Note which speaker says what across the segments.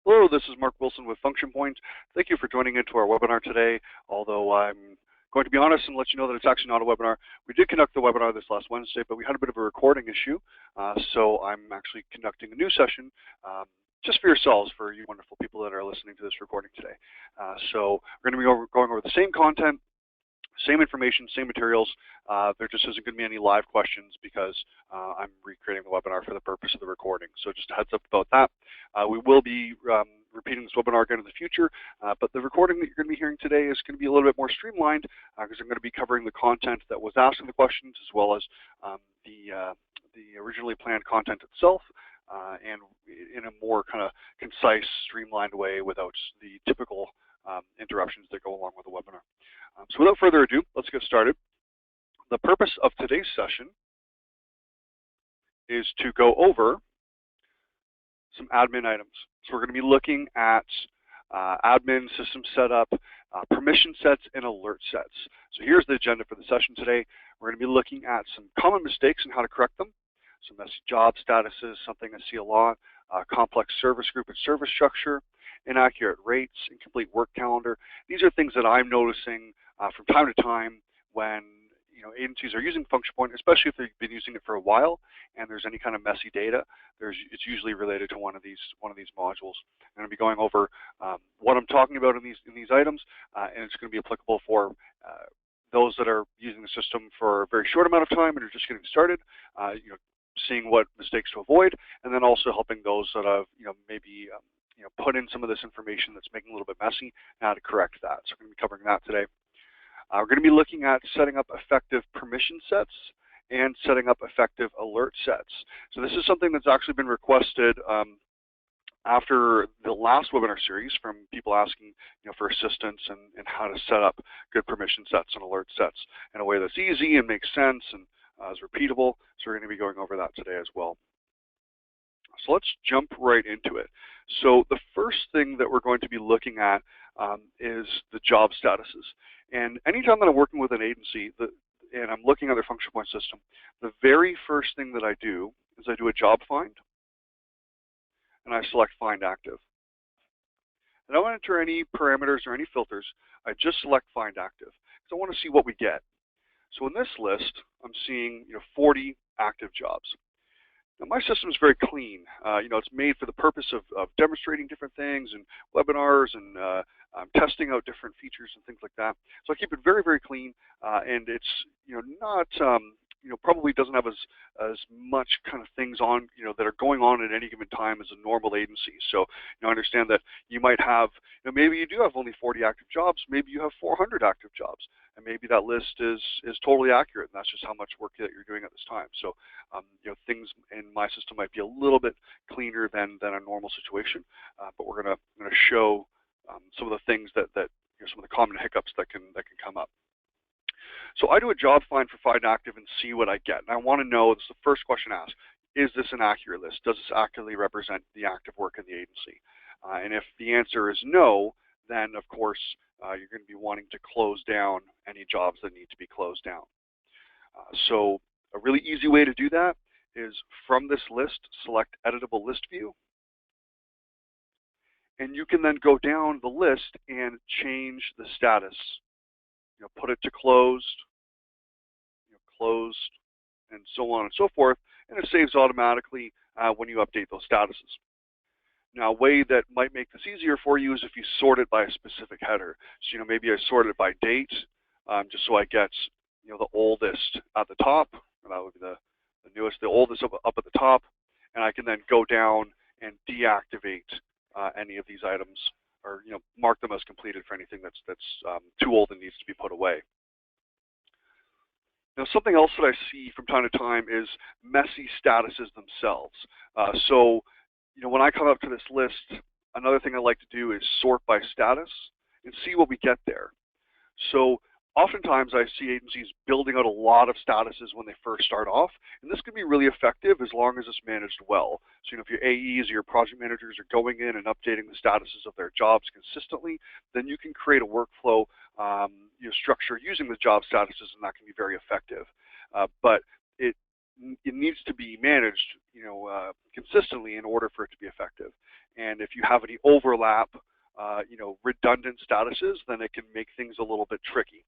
Speaker 1: Hello, this is Mark Wilson with Function Point. Thank you for joining into our webinar today. Although I'm going to be honest and let you know that it's actually not a webinar. We did conduct the webinar this last Wednesday, but we had a bit of a recording issue. So I'm actually conducting a new session just for yourselves, for you wonderful people that are listening to this recording today. So we're going to be going over the same content, same information, same materials. There just isn't going to be any live questions because I'm recreating the webinar for the purpose of the recording. So just a heads up about that. We will be repeating this webinar again in the future, but the recording that you're going to be hearing today is going to be a little bit more streamlined because I'm going to be covering the content that was asked in the questions as well as the originally planned content itself, and in a more kind of concise, streamlined way without the typical interruptions that go along with the webinar. So without further ado, let's get started. The purpose of today's session is to go over some admin items. So we're going to be looking at admin system setup, permission sets, and alert sets. So here's the agenda for the session today. We're going to be looking at some common mistakes and how to correct them, some messy job statuses, something I see a lot, complex service group and service structure, inaccurate rates, incomplete work calendar. These are things that I'm noticing from time to time when agencies are using Function Point, especially if they've been using it for a while and there's any kind of messy data. It's usually related to one of these modules. I'm going to be going over what I'm talking about in these items, and it's going to be applicable for those that are using the system for a very short amount of time and are just getting started. Seeing what mistakes to avoid, and then also helping those that have maybe put in some of this information that's making it a little bit messy, and how to correct that. So we're going to be covering that today. We're going to be looking at setting up effective permission sets and setting up effective alert sets. So this is something that's actually been requested after the last webinar series from people asking for assistance and how to set up good permission sets and alert sets in a way that's easy and makes sense and is repeatable. So we're going to be going over that today as well. So let's jump right into it. So the first thing that we're going to be looking at is the job statuses. And anytime that I'm working with an agency and I'm looking at their Function Point system, the very first thing that I do is I do a job find, and I select Find Active. I don't enter any parameters or any filters. I just select Find Active because I want to see what we get. So in this list, I'm seeing 40 active jobs. Now my system is very clean. It's made for the purpose of demonstrating different things and webinars and testing out different features and things like that. So I keep it very, very clean, and it's not probably doesn't have as much kind of things on that are going on at any given time as a normal agency. So I understand that you might have maybe you do have only 40 active jobs, maybe you have 400 active jobs, and maybe that list is totally accurate, and that's just how much work that you're doing at this time. So things in my system might be a little bit cleaner than a normal situation, but we're going to show some of the things that some of the common hiccups that can come up. So I do a job find for Find Active and see what I get. And I want to know, this is the first question asked, is this an accurate list? Does this accurately represent the active work in the agency? And if the answer is no, then of course you're going to be wanting to close down any jobs that need to be closed down. So a really easy way to do that is from this list, select Editable List View. And you can then go down the list and change the status. Put it to closed, closed, and so on and so forth, and it saves automatically when you update those statuses. Now, a way that might make this easier for you is if you sort it by a specific header. So, maybe I sort it by date, just so I get, the oldest at the top, and that would be the newest, the oldest up at the top, and I can then go down and deactivate any of these items, or mark them as completed for anything that's too old and needs to be put away. Now, something else that I see from time to time is messy statuses themselves. So when I come up to this list, another thing I like to do is sort by status and see what we get there. So oftentimes I see agencies building out a lot of statuses when they first start off, and this can be really effective as long as it's managed well. So if your AEs or your project managers are going in and updating the statuses of their jobs consistently, then you can create a workflow structure using the job statuses, and that can be very effective. But it it needs to be managed, consistently in order for it to be effective. And if you have any overlap, redundant statuses, then it can make things a little bit tricky.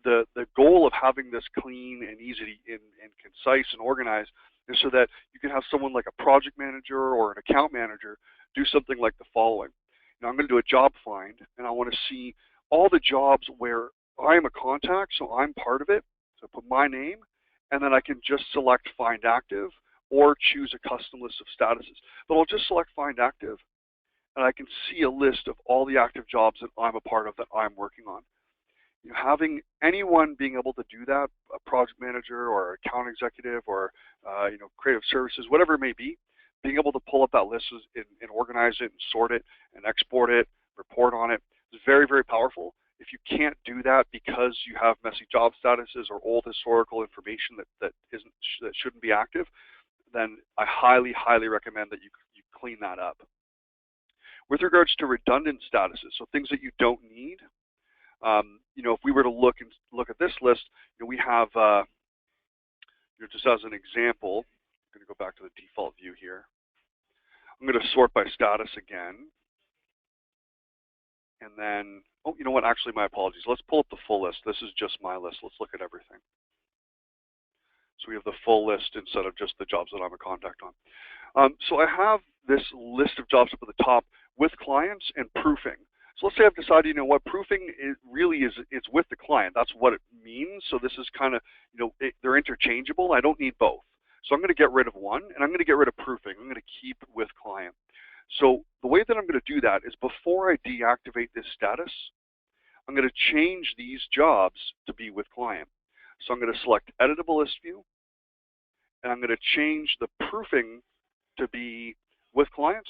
Speaker 1: The goal of having this clean and easy and concise and organized is so that you can have someone like a project manager or an account manager do something like the following. I'm going to do a job find, and I want to see all the jobs where I am a contact, so I'm part of it. So I put my name, and then I can just select Find Active or choose a custom list of statuses. But I'll just select Find Active, and I can see a list of all the active jobs that I'm a part of that I'm working on. Having anyone being able to do that, a project manager or account executive or creative services, whatever it may be, being able to pull up that list and organize it and sort it and export it, report on it, is very, very powerful. If you can't do that because you have messy job statuses or old historical information that shouldn't be active, then I highly, highly recommend that you clean that up. With regards to redundant statuses, so things that you don't need, if we were to look at this list, we have, just as an example, I'm going to go back to the default view here. I'm going to sort by status again. And then, oh, you know what, actually my apologies. Let's pull up the full list. This is just my list. Let's look at everything. So we have the full list instead of just the jobs that I'm a contact on. So I have this list of jobs up at the top with clients and proofing. So let's say I've decided, proofing it's with the client. That's what it means. So this is kind of, they're interchangeable. I don't need both. So I'm going to get rid of one, and I'm going to get rid of proofing. I'm going to keep with client. So the way that I'm going to do that is before I deactivate this status, I'm going to change these jobs to be with client. So I'm going to select Editable List View, and I'm going to change the proofing to be with client.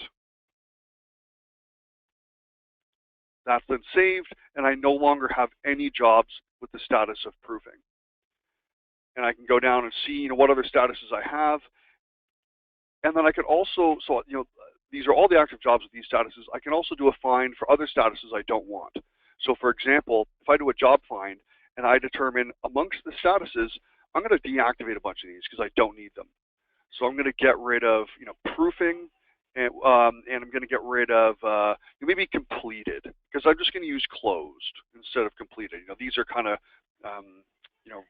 Speaker 1: That's then saved, and I no longer have any jobs with the status of proofing. And I can go down and see, what other statuses I have. And then I could also, these are all the active jobs with these statuses. I can also do a find for other statuses I don't want. So for example, if I do a job find and I determine amongst the statuses, I'm going to deactivate a bunch of these because I don't need them. So I'm going to get rid of, proofing, and I'm going to get rid of maybe completed, because I'm just going to use closed instead of completed. These are kind of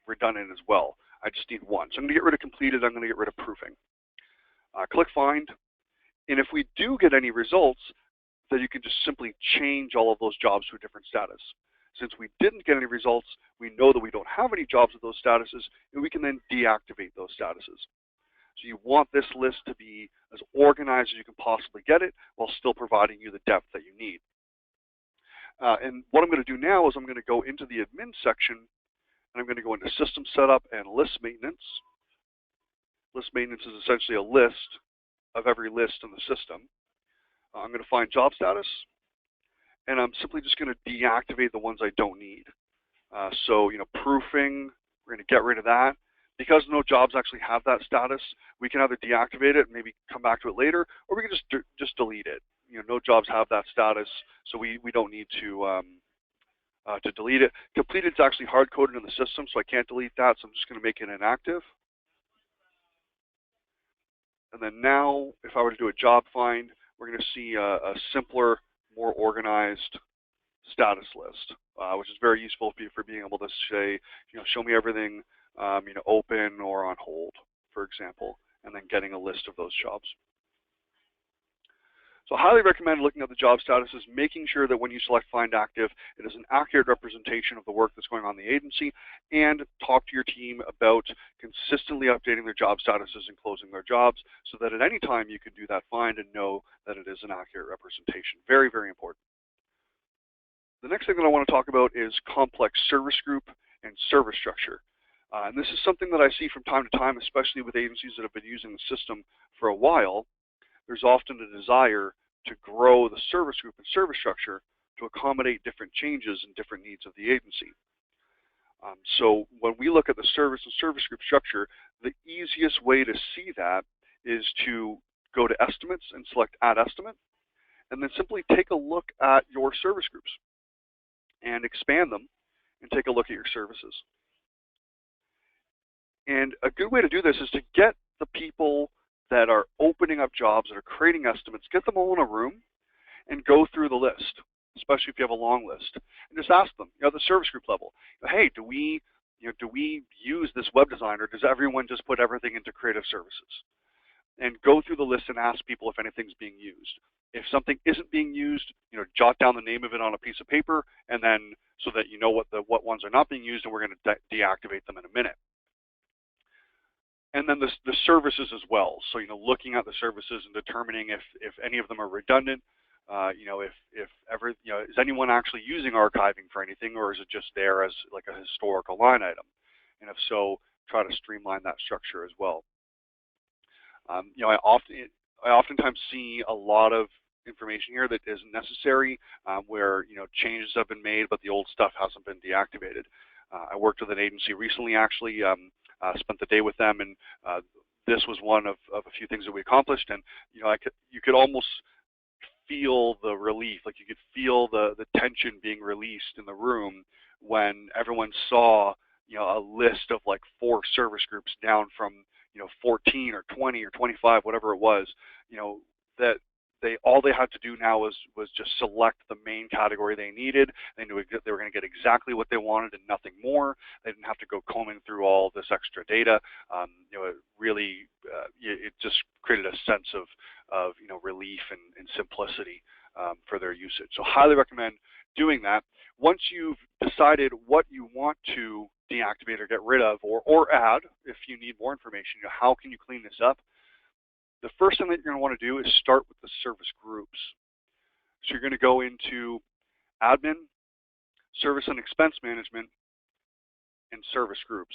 Speaker 1: redundant as well. I just need one. So I'm going to get rid of completed. I'm going to get rid of proofing. Click Find, and if we do get any results, then you can just simply change all of those jobs to a different status. Since we didn't get any results, we know that we don't have any jobs with those statuses, and we can then deactivate those statuses. So you want this list to be as organized as you can possibly get it while still providing you the depth that you need. And what I'm going to do now is I'm going to go into the admin section, and I'm going to go into System Setup and List Maintenance. List Maintenance is essentially a list of every list in the system. I'm going to find Job Status, and I'm simply just going to deactivate the ones I don't need. So, proofing, we're going to get rid of that. Because no jobs actually have that status, we can either deactivate it and maybe come back to it later, or we can just delete it. No jobs have that status, so we don't need to delete it. Completed is actually hard-coded in the system, so I can't delete that, so I'm just going to make it inactive. And then now, if I were to do a job find, we're going to see a simpler, more organized status list, which is very useful for being able to say, show me everything open or on hold, for example, and then getting a list of those jobs. So I highly recommend looking at the job statuses, making sure that when you select Find Active, it is an accurate representation of the work that's going on in the agency, and talk to your team about consistently updating their job statuses and closing their jobs so that at any time you can do that find and know that it is an accurate representation. Very, very important. The next thing that I want to talk about is complex service group and service structure. And this is something that I see from time to time, especially with agencies that have been using the system for a while. There's often a desire to grow the service group and service structure to accommodate different changes and different needs of the agency. So when we look at the service and service group structure, the easiest way to see that is to go to Estimates and select Add Estimate, and then simply take a look at your service groups and expand them and take a look at your services. And a good way to do this is to get the people that are opening up jobs, that are creating estimates, get them all in a room and go through the list, especially if you have a long list, and just ask them, at the service group level, hey, do we use this web design, or does everyone just put everything into creative services? And go through the list and ask people if anything's being used. If something isn't being used, jot down the name of it on a piece of paper, and then so that you know what ones are not being used, and we're going to deactivate them in a minute. And then the services as well. So looking at the services and determining if any of them are redundant. If ever is anyone actually using archiving for anything, or is it just there as like a historical line item? And if so, try to streamline that structure as well. I oftentimes see a lot of information here that isn't necessary, where changes have been made, but the old stuff hasn't been deactivated. I worked with an agency recently, actually, spent the day with them, and this was one of a few things that we accomplished. And you could almost feel the relief, like you could feel the tension being released in the room when everyone saw a list of like 4 service groups down from 14 or 20 or 25, whatever it was, that all they had to do now was just select the main category they needed. They knew they were going to get exactly what they wanted and nothing more. They didn't have to go combing through all this extra data. It really it just created a sense of relief and simplicity for their usage. So highly recommend doing that. Once you've decided what you want to deactivate or get rid of, or add, if you need more information, how can you clean this up? The first thing that you're going to want to do is start with the service groups. So you're going to go into admin, service and expense management, and service groups.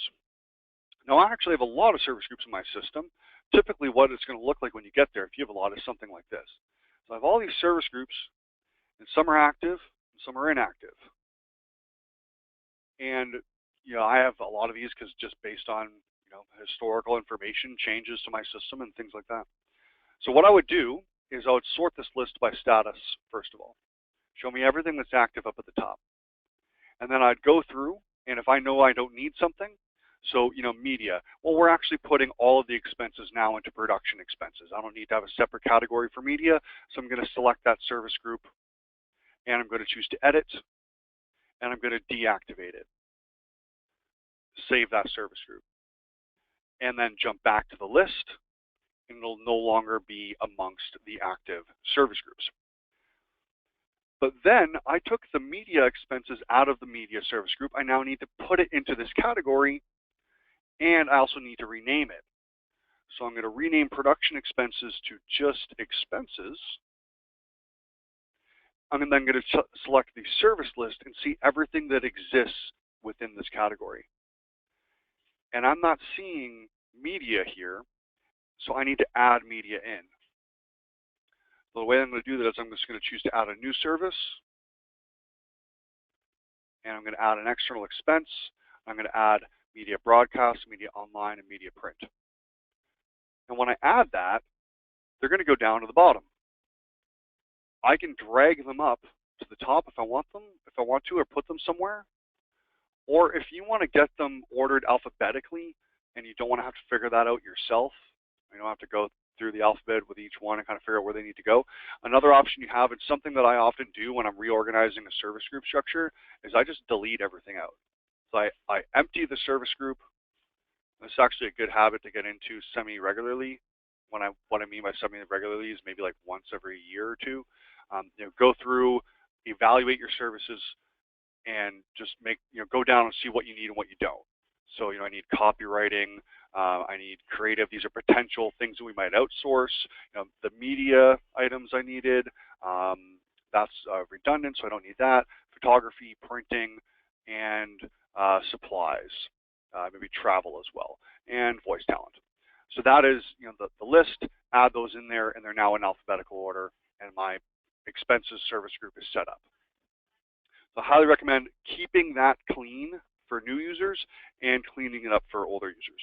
Speaker 1: Now, I actually have a lot of service groups in my system. Typically, what it's going to look like when you get there, if you have a lot, is something like this. So I have all these service groups, and some are active, and some are inactive. And I have a lot of these because just based on historical information, changes to my system, and things like that. So what I would do is I would sort this list by status, first of all. Show me everything that's active up at the top. And then I'd go through, and if I know I don't need something, so media, well, we're actually putting all of the expenses now into production expenses. I don't need to have a separate category for media, so I'm going to select that service group, and I'm going to choose to edit, and I'm going to deactivate it. Save that service group. And then jump back to the list, and it'll no longer be amongst the active service groups. But then I took the media expenses out of the media service group. I now need to put it into this category, and I also need to rename it. So I'm going to rename production expenses to just expenses. I'm then going to select the service list and see everything that exists within this category. And I'm not seeing media here, so I need to add media in. So the way I'm going to do that is I'm just going to choose to add a new service, and I'm going to add an external expense. I'm going to add media broadcast, media online, and media print. And when I add that, they're going to go down to the bottom. I can drag them up to the top if I want to, or put them somewhere. Or if you want to get them ordered alphabetically and you don't want to have to figure that out yourself, you don't have to go through the alphabet with each one and kind of figure out where they need to go. Another option you have, and something that I often do when I'm reorganizing a service group structure, is I just delete everything out. So I empty the service group. This is actually a good habit to get into semi-regularly. What I mean by semi-regularly is maybe like once every year or two. Go through, evaluate your services, and just go down and see what you need and what you don't. So I need copywriting, I need creative. These are potential things that we might outsource. The media items I needed, that's redundant, so I don't need that. Photography, printing, and supplies, maybe travel as well, and voice talent. So that is the list. Add those in there, and they're now in alphabetical order, and my expenses service group is set up. So I highly recommend keeping that clean for new users and cleaning it up for older users.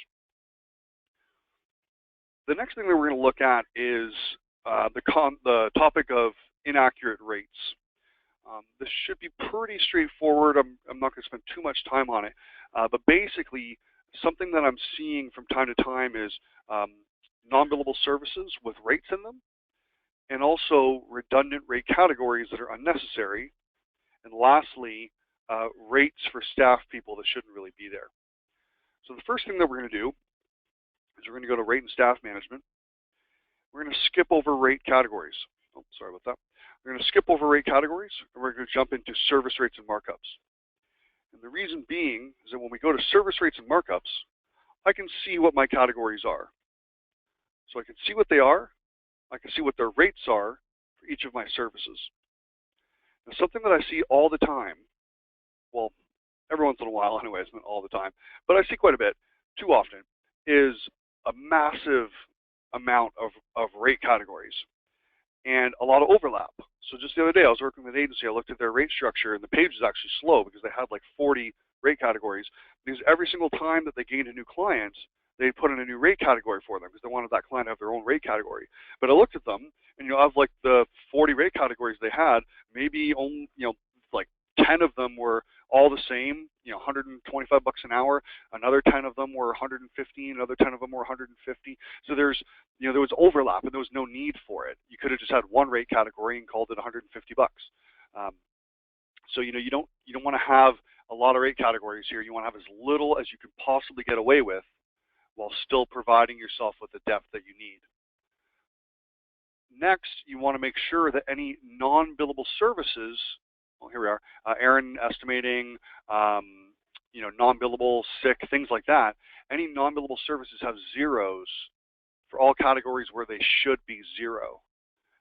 Speaker 1: The next thing that we're going to look at is the topic of inaccurate rates. This should be pretty straightforward. I'm not going to spend too much time on it, but basically Something that I'm seeing from time to time is non-billable services with rates in them, and also redundant rate categories that are unnecessary, and lastly, rates for staff people that shouldn't really be there. So the first thing that we're going to do is we're going to go to Rate and Staff Management. We're going to skip over rate categories. Oh, sorry about that. We're going to skip over rate categories, and we're going to jump into service rates and markups. And the reason being is that when we go to service rates and markups, I can see what my categories are. So I can see what they are. I can see what their rates are for each of my services. Now, something that I see all the time, well, every once in a while anyways, not all the time, but I see quite a bit, too often, is a massive amount of rate categories and a lot of overlap. So just the other day I was working with an agency, I looked at their rate structure and the page was actually slow because they had like 40 rate categories, because every single time that they gained a new client, they put in a new rate category for them because they wanted that client to have their own rate category. But I looked at them, and of like the 40 rate categories they had, maybe only like 10 of them were all the same, 125 bucks an hour. Another 10 of them were 150. Another 10 of them were 150. So there was overlap, and there was no need for it. You could have just had one rate category and called it 150 bucks. So you don't want to have a lot of rate categories here. You want to have as little as you can possibly get away with, while still providing yourself with the depth that you need. Next, you want to make sure that any non-billable services, well, here we are, Aaron estimating, non-billable, sick, things like that. Any non-billable services have zeros for all categories where they should be zero.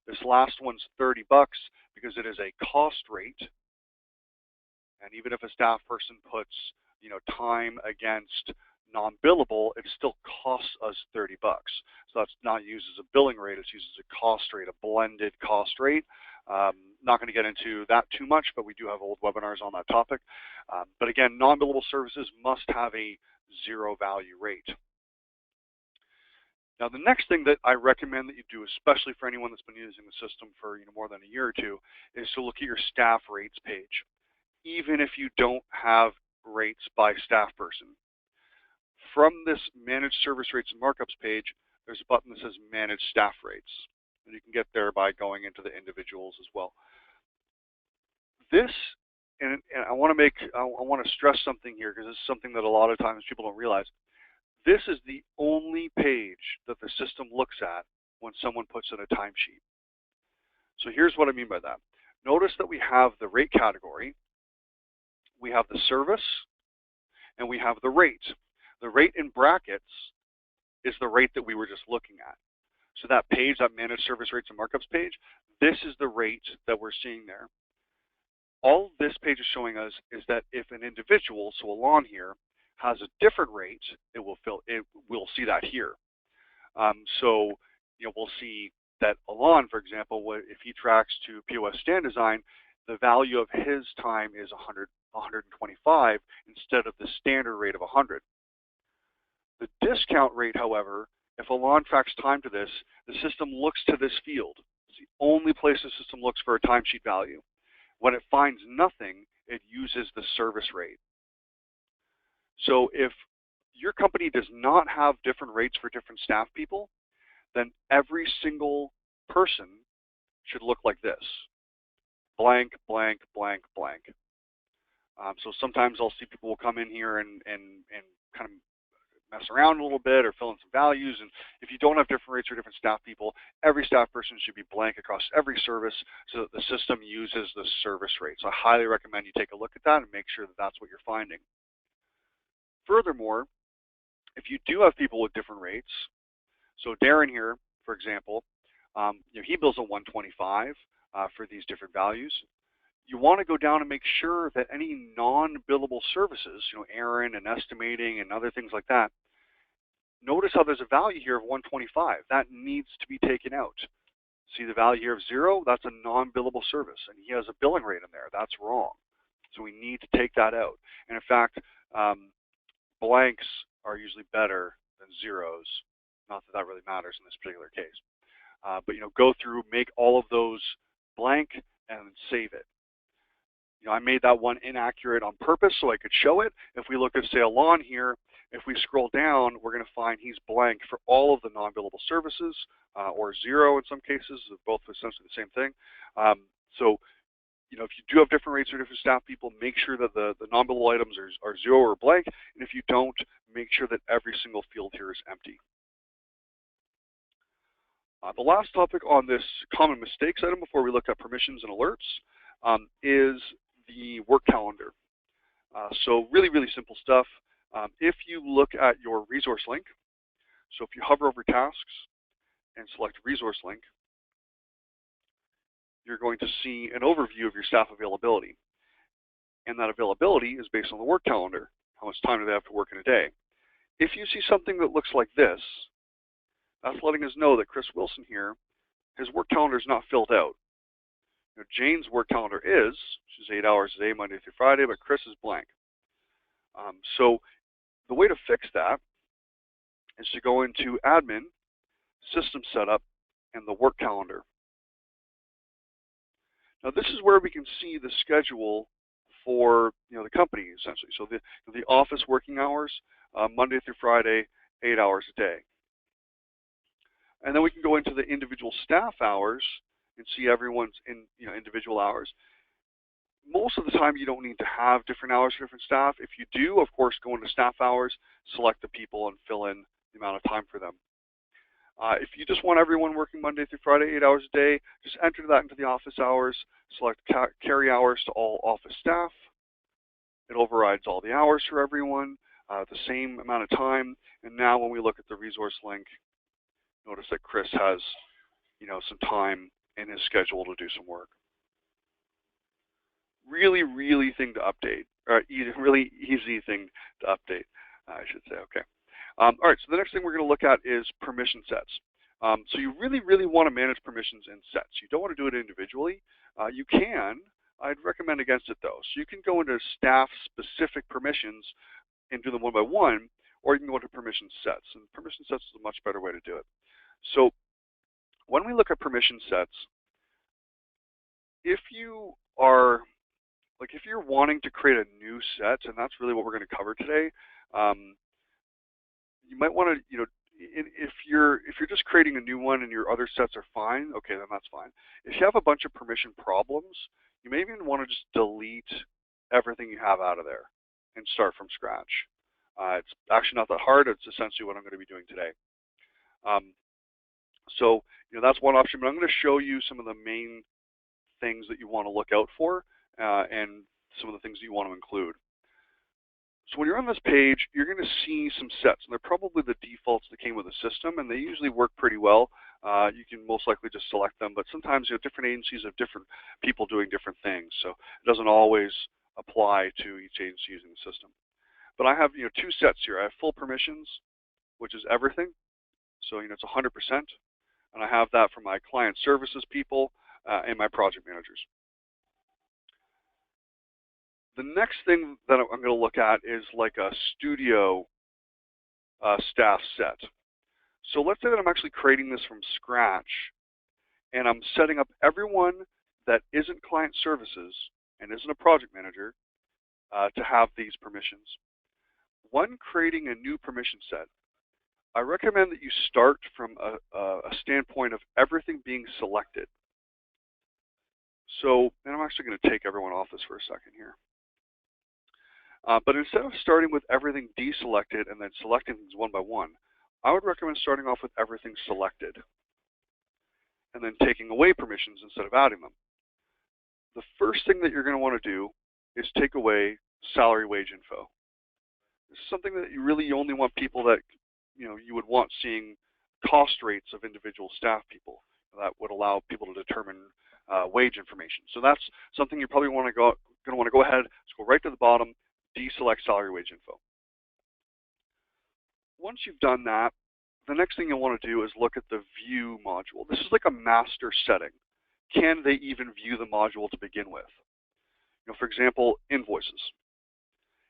Speaker 1: This last one's 30 bucks because it is a cost rate. And even if a staff person puts, time against non-billable, it still costs us 30 bucks. So that's not used as a billing rate, it's used as a cost rate, a blended cost rate. Not going to get into that too much, but we do have old webinars on that topic. But again, non-billable services must have a zero value rate. Now, the next thing that I recommend that you do, especially for anyone that's been using the system for more than a year or two, is to look at your staff rates page, even if you don't have rates by staff person. From this Manage Service Rates and Markups page, there's a button that says Manage Staff Rates. And you can get there by going into the individuals as well. This, and I want to stress something here, because this is something that a lot of times people don't realize. This is the only page that the system looks at when someone puts in a timesheet. So here's what I mean by that. Notice that we have the rate category, we have the service, and we have the rate. The rate in brackets is the rate that we were just looking at. So that page, that Managed Service Rates and Markups page, this is the rate that we're seeing there. All this page is showing us is that if an individual, so Alon here, has a different rate, we'll see that here. So we'll see that Alon, for example, if he tracks to POS Stand Design, the value of his time is 125 instead of the standard rate of 100. The discount rate, however, if Alon tracks time to this, the system looks to this field. It's the only place the system looks for a timesheet value. When it finds nothing, it uses the service rate. So if your company does not have different rates for different staff people, then every single person should look like this. Blank, blank, blank, blank. So sometimes I'll see people will come in here and kind of mess around a little bit or fill in some values. And if you don't have different rates for different staff people, every staff person should be blank across every service so that the system uses the service rate. So I highly recommend you take a look at that and make sure that that's what you're finding. Furthermore, if you do have people with different rates, so Darren here, for example, he bills a 125 for these different values. You want to go down and make sure that any non-billable services, Aaron and estimating and other things like that, notice how there's a value here of 125. That needs to be taken out. See the value here of 0? That's a non-billable service, and he has a billing rate in there. That's wrong. So we need to take that out. And in fact, blanks are usually better than zeros. Not that that really matters in this particular case. But go through, make all of those blank, and save it. I made that one inaccurate on purpose so I could show it. If we look at, say, Alon here, If we scroll down, we're going to find he's blank for all of the non-billable services, or 0 in some cases, both essentially the same thing. So, if you do have different rates for different staff people, make sure that the non-billable items are 0 or blank, and if you don't, make sure that every single field here is empty. The last topic on this common mistakes item before we look at permissions and alerts is the work calendar. So really, really simple stuff. If you look at your resource link, so if you hover over tasks and select resource link, you're going to see an overview of your staff availability. And that availability is based on the work calendar. How much time do they have to work in a day? If you see something that looks like this, that's letting us know that Chris Wilson here, his work calendar is not filled out. Jane's work calendar is, she's 8 hours a day, Monday through Friday, but Chris is blank. So the way to fix that is to go into Admin, System Setup, and the Work Calendar. Now this is where we can see the schedule for the company essentially. So the office working hours, Monday through Friday, 8 hours a day. And then we can go into the individual staff hours and see everyone's individual hours. Most of the time you don't need to have different hours for different staff. If you do, of course, go into staff hours, select the people, and fill in the amount of time for them. If you just want everyone working Monday through Friday, 8 hours a day, just enter that into the office hours, select carry hours to all office staff. It overrides all the hours for everyone, the same amount of time. And now when we look at the resource link, notice that Chris has some time in his schedule to do some work. Really, really thing to update, or really easy thing to update, I should say. Okay. All right, so the next thing we're going to look at is permission sets. So you really, really want to manage permissions in sets. You don't want to do it individually. You can. I'd recommend against it, though. So you can go into staff-specific permissions and do them one by one, or you can go into permission sets. And permission sets is a much better way to do it. So when we look at permission sets, if you are, if you're wanting to create a new set, and that's really what we're going to cover today, you might want to, if you're just creating a new one and your other sets are fine, okay, then that's fine. If you have a bunch of permission problems, you may even want to just delete everything you have out of there and start from scratch. It's actually not that hard. It's essentially what I'm going to be doing today. So that's one option, but I'm going to show you some of the main things that you want to look out for and some of the things that you want to include. So when you're on this page, you're going to see some sets, and they're probably the defaults that came with the system, and they usually work pretty well. You can most likely just select them, but sometimes different agencies have different people doing different things, so it doesn't always apply to each agency using the system. But I have two sets here. I have full permissions, which is everything, so it's 100%, and I have that for my client services people and my project managers. The next thing that I'm going to look at is like a studio staff set. So let's say that I'm actually creating this from scratch, and I'm setting up everyone that isn't client services and isn't a project manager to have these permissions. When creating a new permission set, I recommend that you start from a standpoint of everything being selected. So, and I'm actually going to take everyone off this for a second here. But instead of starting with everything deselected and then selecting things one by one, I would recommend starting off with everything selected and then taking away permissions instead of adding them. The first thing that you're going to want to do is take away salary wage info. This is something that you really only want people that you would want seeing cost rates of individual staff people. That would allow people to determine wage information. So that's something you probably going to want to go ahead, just go right to the bottom, deselect salary wage info. Once you've done that, the next thing you'll want to do is look at the view module. This is like a master setting. Can they even view the module to begin with? For example, invoices.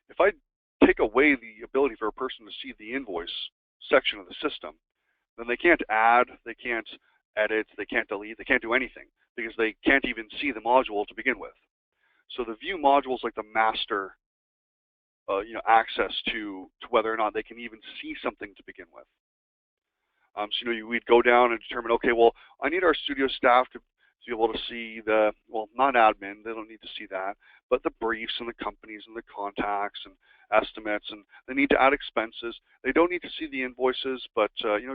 Speaker 1: If I take away the ability for a person to see the invoice section of the system, then they can't add, they can't edit, they can't delete, they can't do anything because they can't even see the module to begin with. So the view module is like the master access to whether or not they can even see something to begin with. So we'd go down and determine, okay, well, I need our studio staff to be able to see the, well, not admin, they don't need to see that, but the briefs and the companies and the contacts and estimates, and they need to add expenses. They don't need to see the invoices, but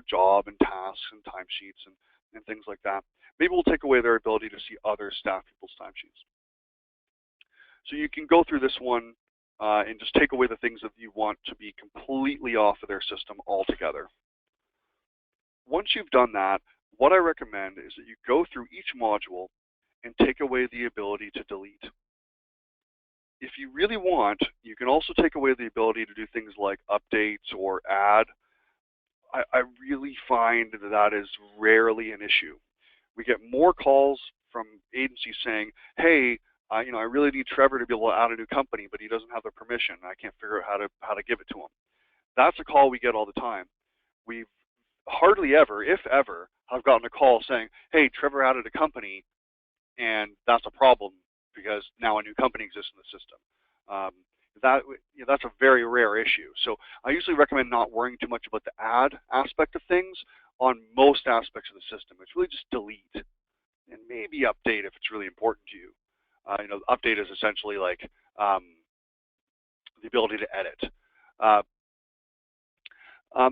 Speaker 1: job and tasks and timesheets and things like that. Maybe we'll take away their ability to see other staff people's timesheets. So you can go through this one and just take away the things that you want to be completely off of their system altogether. Once you've done that, what I recommend is that you go through each module and take away the ability to delete. If you really want, you can also take away the ability to do things like updates or add. I really find that is rarely an issue. We get more calls from agencies saying, hey, I really need Trevor to be able to add a new company, but he doesn't have the permission. I can't figure out how to give it to him. That's a call we get all the time. We've hardly ever, if ever, have gotten a call saying, hey, Trevor added a company, and that's a problem because now a new company exists in the system. That's a very rare issue. So I usually recommend not worrying too much about the add aspect of things on most aspects of the system. It's really just delete and maybe update if it's really important to you. Update is essentially like the ability to edit. But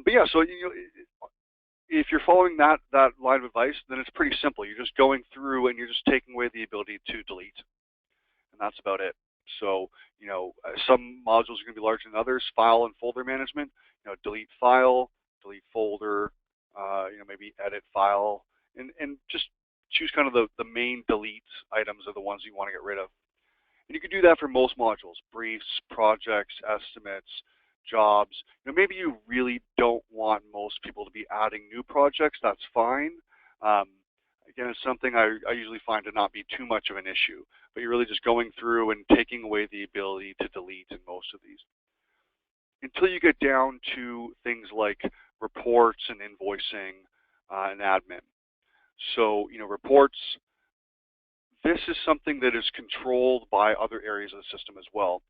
Speaker 1: yeah, so if you're following that line of advice, then it's pretty simple. You're just going through and you're just taking away the ability to delete, and that's about it. So some modules are going to be larger than others. File and folder management. Delete file, delete folder. Maybe edit file, and just choose kind of the main delete items are the ones you want to get rid of. And you can do that for most modules: briefs, projects, estimates, jobs. Maybe you really don't want most people to be adding new projects. That's fine. Again, it's something I usually find to not be too much of an issue, but you're really just going through and taking away the ability to delete in most of these. Until you get down to things like reports and invoicing and admin. So, reports, this is something that is controlled by other areas of the system as well.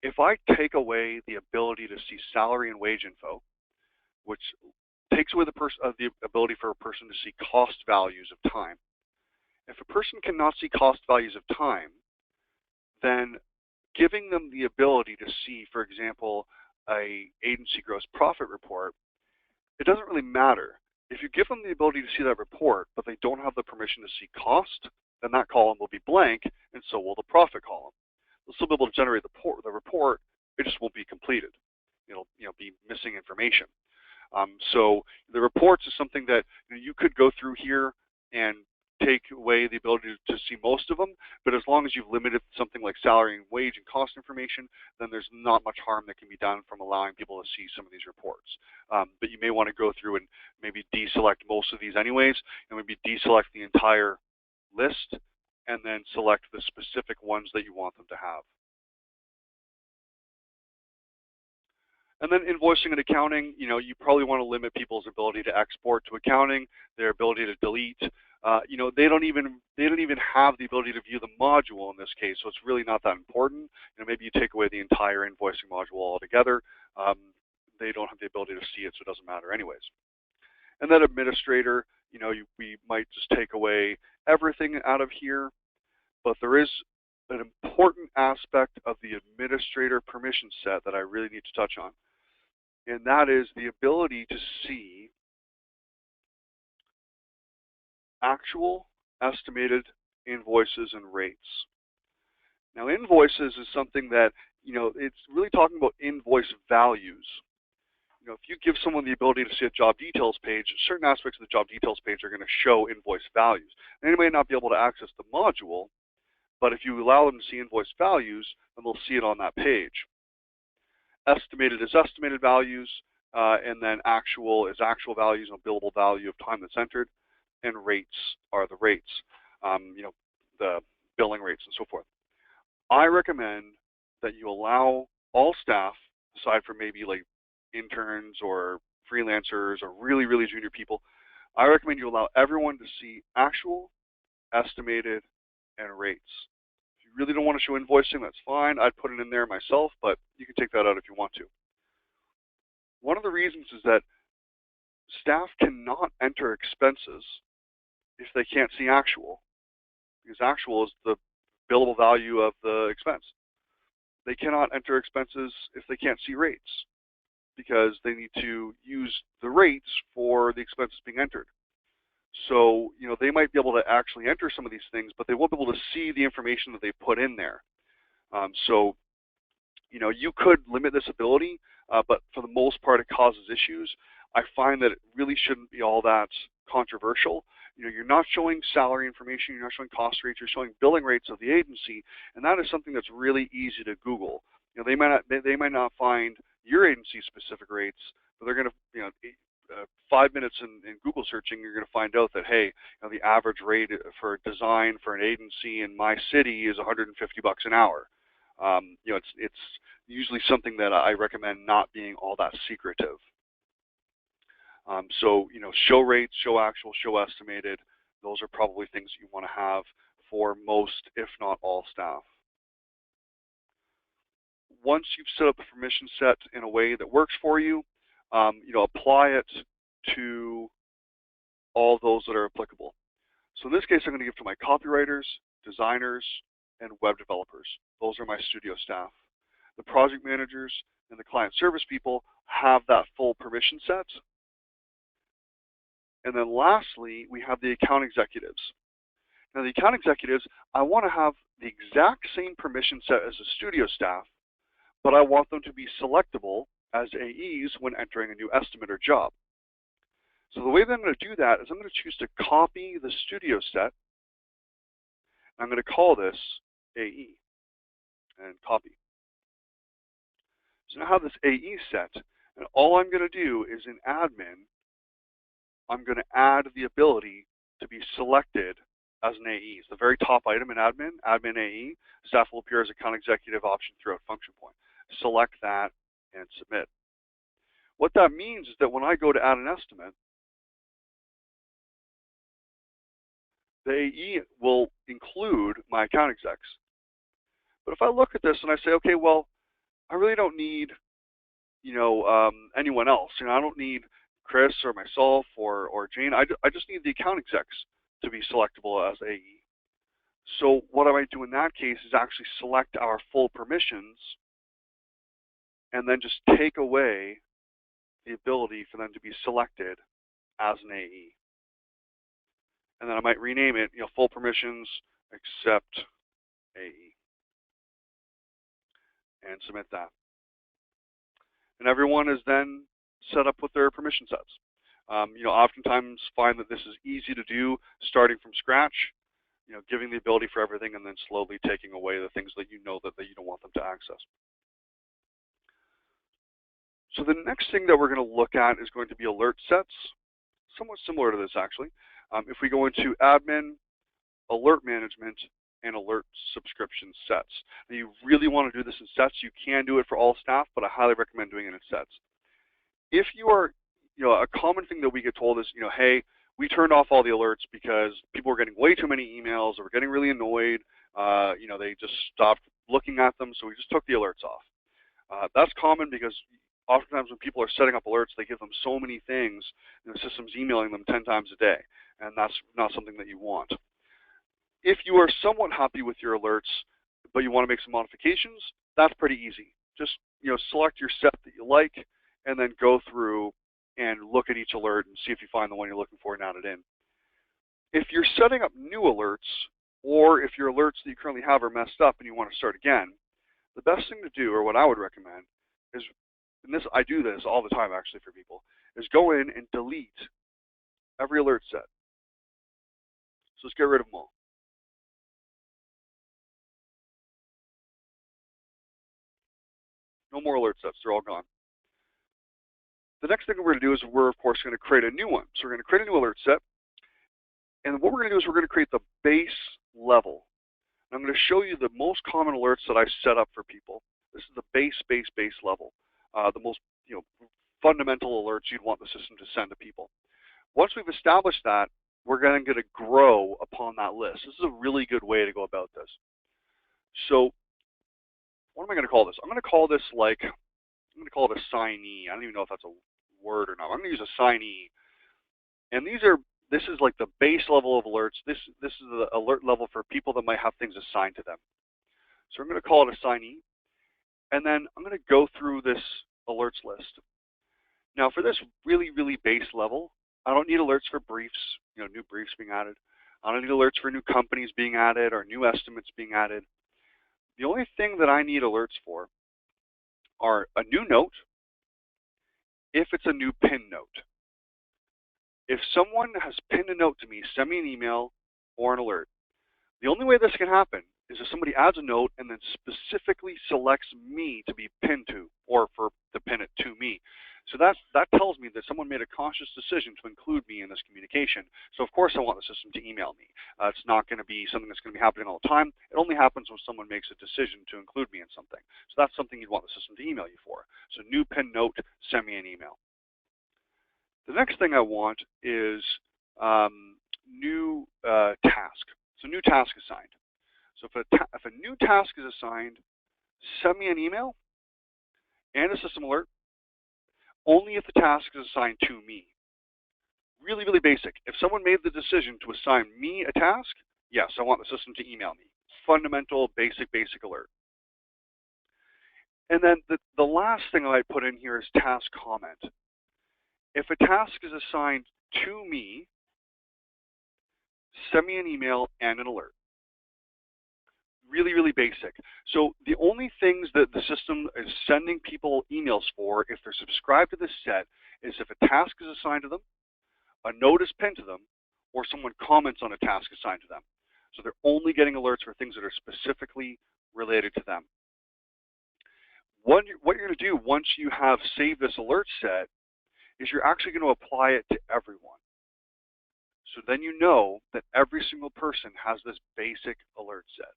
Speaker 1: If I take away the ability to see salary and wage info, which takes away the ability for a person to see cost values of time. If a person cannot see cost values of time, then giving them the ability to see, for example, a agency gross profit report, it doesn't really matter. If you give them the ability to see that report, but they don't have the permission to see cost, then that column will be blank, and so will the profit column. They'll still be able to generate the report, it just won't be completed. It'll be missing information. So the reports is something that you could go through here and take away the ability to see most of them, but as long as you've limited something like salary and wage and cost information, then there's not much harm that can be done from allowing people to see some of these reports. But you may want to go through and maybe deselect most of these anyways, and maybe deselect the entire list, and then select the specific ones that you want them to have. And then invoicing and accounting, you probably want to limit people's ability to export to accounting, their ability to delete. They don't even have the ability to view the module in this case, so it's really not that important. Maybe you take away the entire invoicing module altogether. They don't have the ability to see it, so it doesn't matter anyways. And then administrator, we might just take away everything out of here, but there is an important aspect of the administrator permission set that I really need to touch on. And that is the ability to see actual estimated invoices and rates. Now, invoices is something that, it's really talking about invoice values. If you give someone the ability to see a job details page, certain aspects of the job details page are going to show invoice values. And they may not be able to access the module, but if you allow them to see invoice values, then they'll see it on that page. Estimated is estimated values, and then actual is actual values, billable value of time that's entered, and rates are the rates, the billing rates and so forth. I recommend that you allow all staff, aside from maybe like interns or freelancers or really, really junior people, I recommend you allow everyone to see actual, estimated, and rates. If you really don't want to show invoicing, that's fine. I'd put it in there myself, but you can take that out if you want to. One of the reasons is that staff cannot enter expenses if they can't see actual, because actual is the billable value of the expense. They cannot enter expenses if they can't see rates, because they need to use the rates for the expenses being entered. So, they might be able to actually enter some of these things, but they won't be able to see the information that they put in there. So, you could limit this ability, but for the most part, it causes issues. I find that it really shouldn't be all that controversial. You're not showing salary information, you're not showing cost rates, you're showing billing rates of the agency, and that is something that's really easy to Google. They might not find your agency's specific rates, but they're going to, 5 minutes in Google searching, you're going to find out that, hey, the average rate for design for an agency in my city is $150 an hour. It's usually something that I recommend not being all that secretive. So, show rates, show actual, show estimated. Those are probably things you want to have for most, if not all, staff. Once you've set up the permission set in a way that works for you, apply it to all those that are applicable. So in this case, I'm going to give to my copywriters, designers, and web developers. Those are my studio staff. The project managers and the client service people have that full permission set. And then lastly, we have the account executives. Now the account executives, I want to have the exact same permission set as the studio staff, but I want them to be selectable as AEs when entering a new estimate or job. So the way that I'm going to do that is I'm going to choose to copy the studio set. I'm going to call this AE and copy. So now I have this AE set, and all I'm going to do is in admin, I'm going to add the ability to be selected as an AE. It's the very top item in admin, admin AE. Staff will appear as account executive option throughout function point. Select that and submit. What that means is that when I go to add an estimate, the AE will include my account execs. But if I look at this and I say, okay, well, I really don't need, anyone else. I don't need Chris or myself or Jane. I just need the account execs to be selectable as AE. So what I might do in that case is actually select our full permissions and then just take away the ability for them to be selected as an AE. And then I might rename it, full permissions except AE, and submit that. And everyone is then set up with their permission sets. Oftentimes find that this is easy to do starting from scratch, giving the ability for everything and then slowly taking away the things that you don't want them to access. So the next thing that we're going to look at is going to be alert sets, somewhat similar to this actually. If we go into admin, alert management, and alert subscription sets. Now you really want to do this in sets. You can do it for all staff, but I highly recommend doing it in sets. If you are, a common thing that we get told is, hey, we turned off all the alerts because people were getting way too many emails, or were getting really annoyed. They just stopped looking at them, so we just took the alerts off. That's common because oftentimes when people are setting up alerts, they give them so many things, and the system's emailing them 10 times a day, and that's not something that you want. If you are somewhat happy with your alerts, but you want to make some modifications, that's pretty easy. Just select your set that you like, and then go through and look at each alert and see if you find the one you're looking for and add it in. If you're setting up new alerts, or if your alerts that you currently have are messed up and you want to start again, the best thing to do, or what I would recommend, is, and I do this all the time actually for people, is go in and delete every alert set. So let's get rid of them all. No more alert sets, they're all gone. The next thing we're going to do is we're, of course, going to create a new one. So we're going to create a new alert set. And what we're going to do is we're going to create the base level. And I'm going to show you the most common alerts that I set up for people. This is the base level, the most fundamental alerts you'd want the system to send to people. Once we've established that, we're going to grow upon that list. This is a really good way to go about this. So what am I going to call this? I'm going to call this I'm going to call it a signee. I don't even know if that's a word or not. I'm going to use a signee. And this is like the base level of alerts. This is the alert level for people that might have things assigned to them. So I'm going to call it a signee. And then I'm going to go through this alerts list. Now for this really, really base level, I don't need alerts for briefs, new briefs being added. I don't need alerts for new companies being added or new estimates being added. The only thing that I need alerts for are a new note, if it's a new pin note. If someone has pinned a note to me, send me an email or an alert. The only way this can happen is if somebody adds a note and then specifically selects me to be pinned to, or for to pin it to me. So that tells me that someone made a conscious decision to include me in this communication. So of course I want the system to email me. It's not going to be something that's going to be happening all the time. It only happens when someone makes a decision to include me in something. So that's something you'd want the system to email you for. So new pin note, send me an email. The next thing I want is new task. So new task assigned. So if a new task is assigned, send me an email and a system alert only if the task is assigned to me. Really, really basic. If someone made the decision to assign me a task, yes, I want the system to email me. Fundamental, basic alert. And then the last thing I put in here is task comment. If a task is assigned to me, send me an email and an alert. Really, really basic. So the only things that the system is sending people emails for if they're subscribed to this set is if a task is assigned to them, a note is pinned to them, or someone comments on a task assigned to them. So they're only getting alerts for things that are specifically related to them. What you're going to do once you have saved this alert set is you're actually going to apply it to everyone. So then you know that every single person has this basic alert set.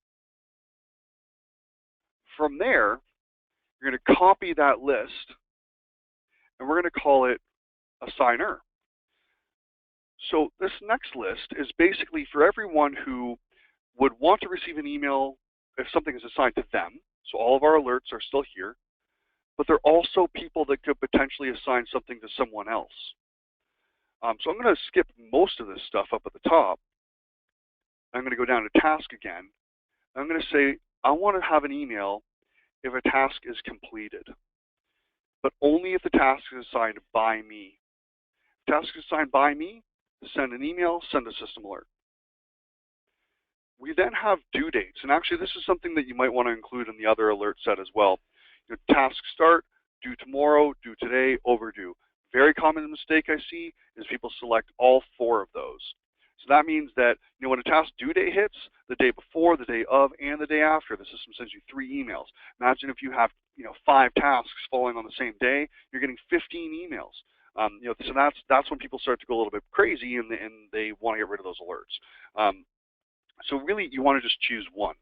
Speaker 1: From there, you're going to copy that list, and we're going to call it assigner. So this next list is basically for everyone who would want to receive an email if something is assigned to them. So all of our alerts are still here, but they're also people that could potentially assign something to someone else. So I'm going to skip most of this stuff up at the top. I'm going to go down to task again. I'm going to say I want to have an email if a task is completed, but only if the task is assigned by me. If the task is assigned by me, send an email, send a system alert. We then have due dates, and actually this is something that you might want to include in the other alert set as well. Task start, due tomorrow, due today, overdue. Very common mistake I see is people select all 4 of those. So that means that when a task due date hits, the day before, the day of, and the day after, the system sends you 3 emails. Imagine if you have 5 tasks falling on the same day, you're getting 15 emails. So that's when people start to go a little bit crazy and they want to get rid of those alerts. So really, you want to just choose one.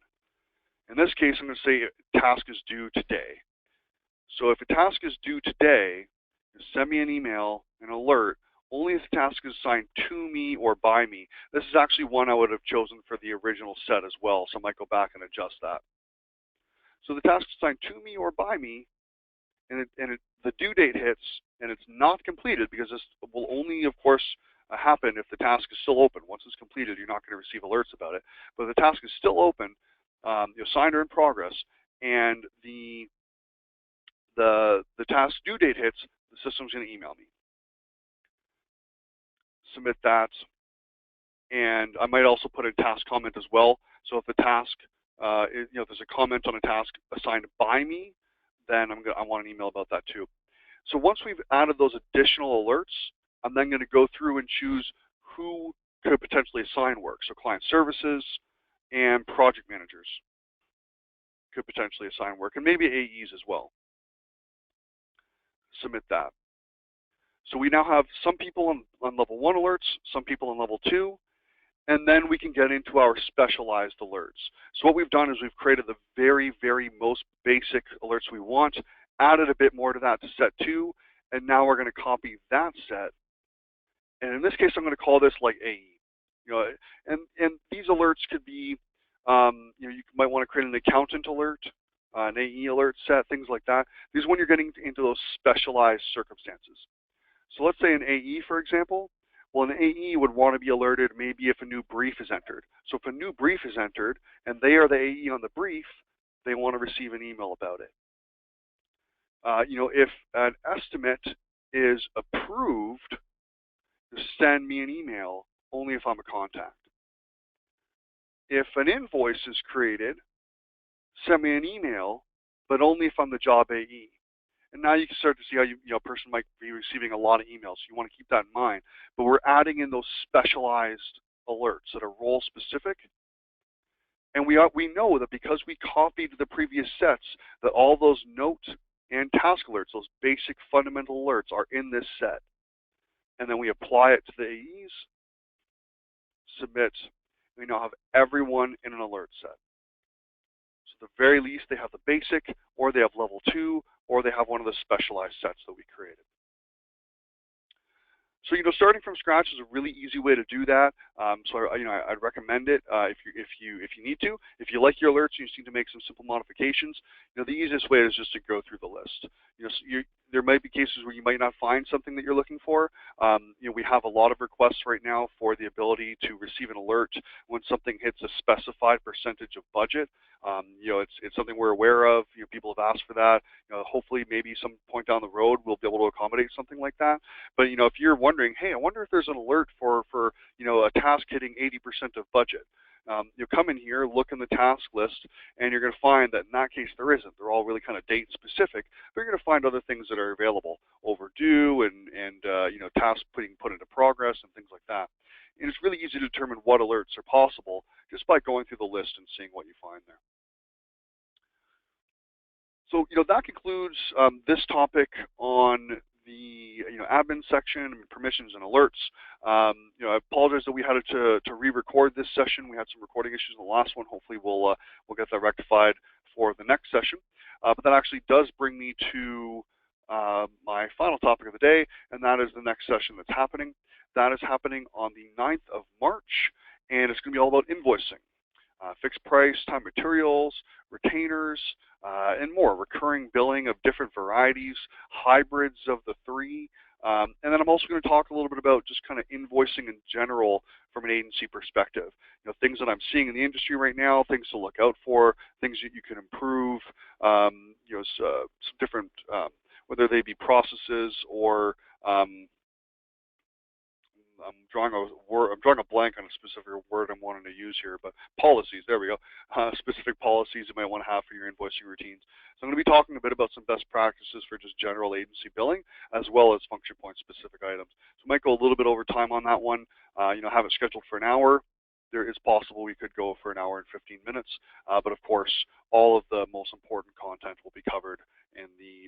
Speaker 1: In this case, I'm going to say task is due today. So if a task is due today, send me an email, an alert, only if the task is assigned to me or by me. This is actually one I would have chosen for the original set as well, so I might go back and adjust that. So the task is assigned to me or by me, and the due date hits, and it's not completed, because this will only, of course, happen if the task is still open. Once it's completed, you're not going to receive alerts about it. But if the task is still open, assigned or in progress, and the task due date hits, the system's going to email me. Submit that, and I might also put a task comment as well. So if the task, if there's a comment on a task assigned by me, then I want an email about that too. So once we've added those additional alerts, I'm then going to go through and choose who could potentially assign work. So client services and project managers could potentially assign work, and maybe AEs as well. Submit that. So we now have some people on level 1 alerts, some people on level 2, and then we can get into our specialized alerts. So what we've done is we've created the very, very most basic alerts we want, added a bit more to that to set 2, and now we're going to copy that set. And in this case, I'm going to call this like AE. And these alerts could be You might want to create an accountant alert, an AE alert set, things like that. These is when you're getting into those specialized circumstances. So let's say an AE, for example. Well, an AE would want to be alerted maybe if a new brief is entered. So if a new brief is entered and they are the AE on the brief, they want to receive an email about it. If an estimate is approved, send me an email only if I'm a contact. If an invoice is created, send me an email, but only if I'm the job AE. And now you can start to see how a person might be receiving a lot of emails. So you want to keep that in mind. But we're adding in those specialized alerts that are role specific. And we know that because we copied the previous sets, that all those note and task alerts, those basic fundamental alerts, are in this set. And then we apply it to the AEs, submit. We now have everyone in an alert set. So at the very least, they have the basic, or they have level 2, or they have one of the specialized sets that we created. So starting from scratch is a really easy way to do that. I'd recommend it if you need to. If you like your alerts and you just need to make some simple modifications, the easiest way is just to go through the list. There might be cases where you might not find something that you're looking for. We have a lot of requests right now for the ability to receive an alert when something hits a specified percentage of budget. It's something we're aware of. People have asked for that. Hopefully, maybe some point down the road we'll be able to accommodate something like that. But if you're wondering, hey, I wonder if there's an alert for a task hitting 80% of budget. You come in here, look in the task list, and you're going to find that in that case there isn't. They're all really kind of date specific, but you're going to find other things that are available, overdue and tasks being put into progress and things like that. And it's really easy to determine what alerts are possible just by going through the list and seeing what you find there. So that concludes this topic on the admin section, permissions and alerts. I apologize that we had to re-record this session. We had some recording issues in the last one. Hopefully we'll get that rectified for the next session. But that actually does bring me to my final topic of the day, and that is the next session that's happening. That is happening on the 9th of March, and it's going to be all about invoicing. Fixed price, time materials, retainers, and more, recurring billing of different varieties, hybrids of the three. And then I'm also going to talk a little bit about just kind of invoicing in general from an agency perspective. Things that I'm seeing in the industry right now, things to look out for, things that you can improve, some different, whether they be processes or I'm drawing a blank on a specific word I'm wanting to use here, but policies, there we go. Specific policies you might want to have for your invoicing routines. So I'm going to be talking a bit about some best practices for just general agency billing, as well as function point specific items. So we might go a little bit over time on that one. Have it scheduled for an hour. There is possible we could go for an hour and 15 minutes, but of course, all of the most important content will be covered in the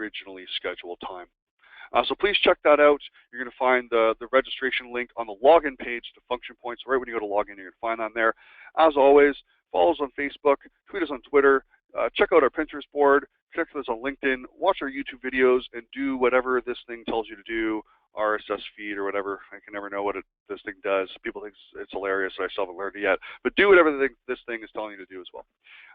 Speaker 1: originally scheduled time. So please check that out. You're going to find the registration link on the login page to Function Points. Right when you go to login, you're going to find that there. As always, follow us on Facebook, tweet us on Twitter, check out our Pinterest board, check us on LinkedIn, watch our YouTube videos, and do whatever this thing tells you to do, RSS feed or whatever. I can never know what this thing does. People think it's hilarious, so I still haven't learned it yet. But do whatever this thing is telling you to do as well.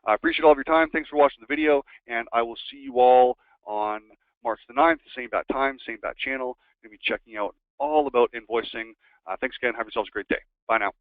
Speaker 1: I appreciate all of your time. Thanks for watching the video, and I will see you all on March the 9th, same bat time, same bat channel. Going to be checking out all about invoicing. Thanks again. Have yourselves a great day. Bye now.